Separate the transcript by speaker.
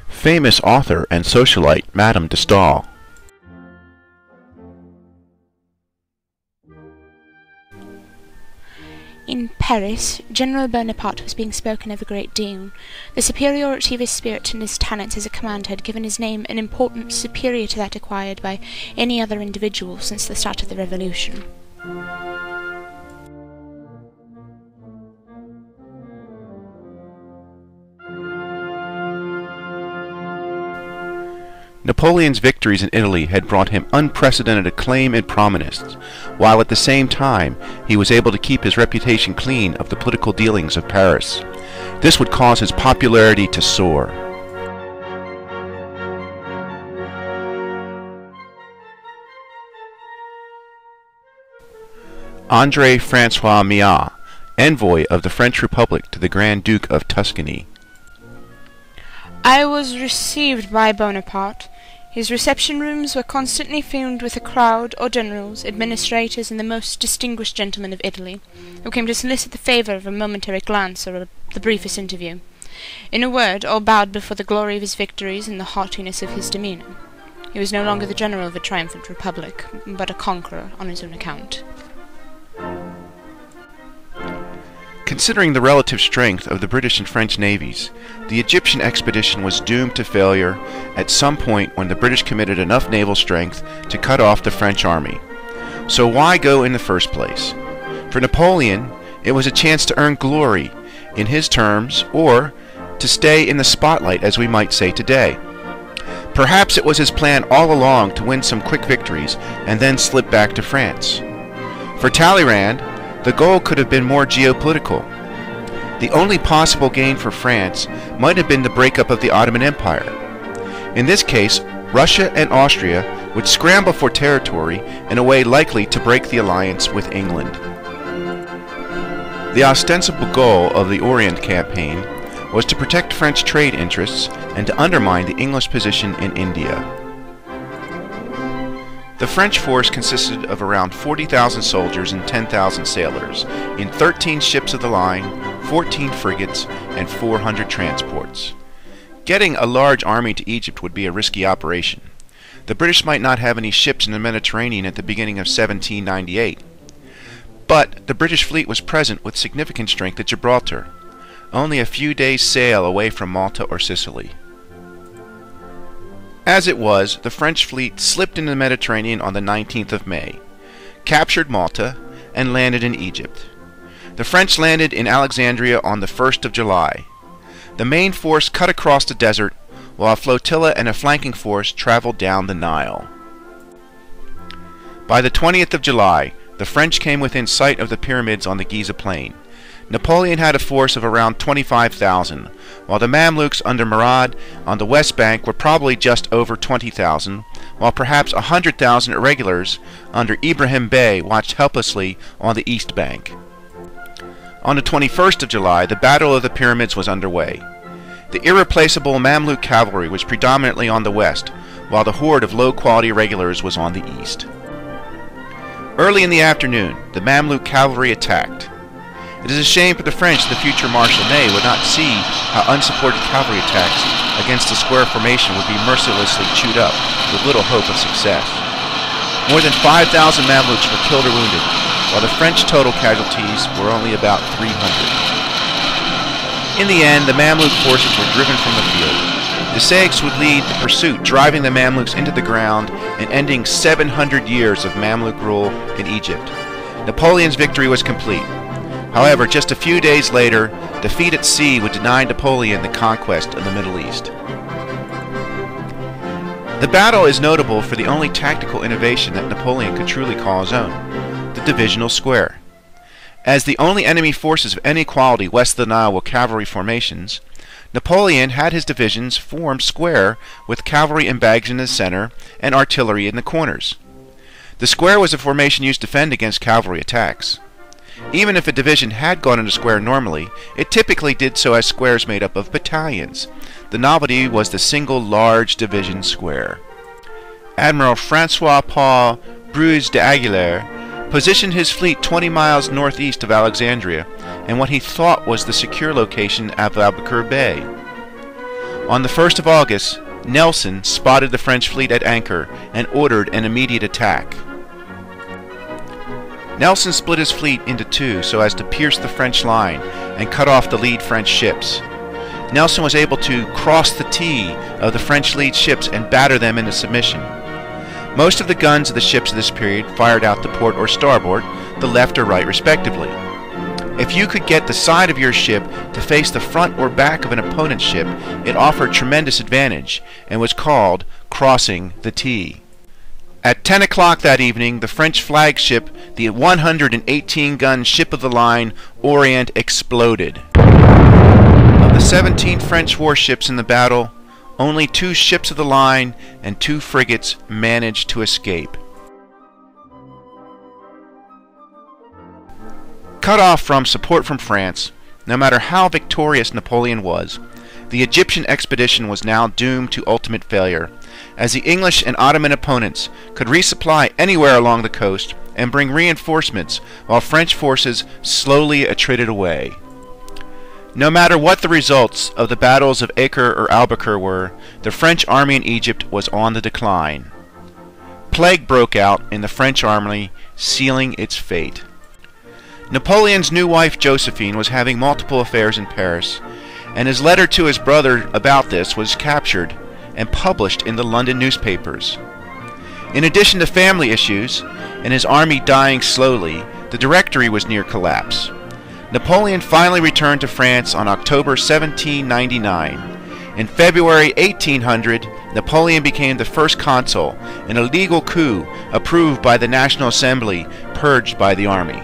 Speaker 1: Famous author and socialite Madame de Staël.
Speaker 2: In Paris, General Bonaparte was being spoken of a great deal. The superiority of his spirit and his talents as a commander had given his name an importance superior to that acquired by any other individual since the start of the Revolution.
Speaker 1: Napoleon's victories in Italy had brought him unprecedented acclaim and prominence, while at the same time he was able to keep his reputation clean of the political dealings of Paris. This would cause his popularity to soar. André François MILH, envoy of the French Republic to the Grand Duke of Tuscany.
Speaker 2: I was received by Bonaparte. His reception rooms were constantly filled with a crowd of generals, administrators, and the most distinguished gentlemen of Italy, who came to solicit the favour of a momentary glance or the briefest interview. In a word, all bowed before the glory of his victories and the haughtiness of his demeanour. He was no longer the general of a triumphant republic, but a conqueror on his own account.
Speaker 1: Considering the relative strength of the British and French navies, the Egyptian expedition was doomed to failure at some point when the British committed enough naval strength to cut off the French army. So why go in the first place? For Napoleon, it was a chance to earn glory, in his terms, or to stay in the spotlight, as we might say today. Perhaps it was his plan all along to win some quick victories and then slip back to France. For Talleyrand, the goal could have been more geopolitical. The only possible gain for France might have been the breakup of the Ottoman Empire. In this case, Russia and Austria would scramble for territory in a way likely to break the alliance with England. The ostensible goal of the Orient campaign was to protect French trade interests and to undermine the English position in India. The French force consisted of around 40,000 soldiers and 10,000 sailors, in 13 ships of the line, 14 frigates, and 400 transports. Getting a large army to Egypt would be a risky operation. The British might not have any ships in the Mediterranean at the beginning of 1798. But the British fleet was present with significant strength at Gibraltar, only a few days' sail away from Malta or Sicily. As it was, the French fleet slipped into the Mediterranean on the 19th of May, captured Malta, and landed in Egypt. The French landed in Alexandria on the 1st of July. The main force cut across the desert, while a flotilla and a flanking force traveled down the Nile. By the 20th of July, the French came within sight of the pyramids on the Giza Plain. Napoleon had a force of around 25,000, while the Mamluks under Murad on the west bank were probably just over 20,000, while perhaps 100,000 irregulars under Ibrahim Bey watched helplessly on the east bank. On the 21st of July, the Battle of the Pyramids was underway. The irreplaceable Mamluk cavalry was predominantly on the west, while the horde of low-quality irregulars was on the east. Early in the afternoon, the Mamluk cavalry attacked. It is a shame for the French the future Marshal Ney would not see how unsupported cavalry attacks against the square formation would be mercilessly chewed up, with little hope of success. More than 5,000 Mamluks were killed or wounded, while the French total casualties were only about 300. In the end, the Mamluk forces were driven from the field. The Seyks would lead the pursuit, driving the Mamluks into the ground and ending 700 years of Mamluk rule in Egypt. Napoleon's victory was complete. However, just a few days later, defeat at sea would deny Napoleon the conquest of the Middle East. The battle is notable for the only tactical innovation that Napoleon could truly call his own, the divisional square. As the only enemy forces of any quality west of the Nile were cavalry formations, Napoleon had his divisions formed square with cavalry and bags in the center and artillery in the corners. The square was a formation used to defend against cavalry attacks. Even if a division had gone into square normally, it typically did so as squares made up of battalions. The novelty was the single large division square. Admiral François-Paul Bruys d'Aguilera positioned his fleet 20 miles northeast of Alexandria in what he thought was the secure location of Aboukir Bay. On the 1st of August, Nelson spotted the French fleet at anchor and ordered an immediate attack. Nelson split his fleet into two so as to pierce the French line and cut off the lead French ships. Nelson was able to cross the T of the French lead ships and batter them into submission. Most of the guns of the ships of this period fired out to port or starboard, the left or right respectively. If you could get the side of your ship to face the front or back of an opponent's ship, it offered tremendous advantage and was called crossing the T. At 10 o'clock that evening, the French flagship, the 118-gun ship of the line, Orient, exploded. Of the 17 French warships in the battle, only 2 ships of the line and 2 frigates managed to escape. Cut off from support from France, no matter how victorious Napoleon was, the Egyptian expedition was now doomed to ultimate failure, as the English and Ottoman opponents could resupply anywhere along the coast and bring reinforcements while French forces slowly attrited away. No matter what the results of the battles of Acre or Albuquerque were, the French army in Egypt was on the decline. Plague broke out in the French army, sealing its fate. Napoleon's new wife Josephine was having multiple affairs in Paris, and his letter to his brother about this was captured and published in the London newspapers. In addition to family issues and his army dying slowly, the Directory was near collapse. Napoleon finally returned to France on October 1799. In February 1800, Napoleon became the first consul, and a legal coup approved by the National Assembly purged by the army.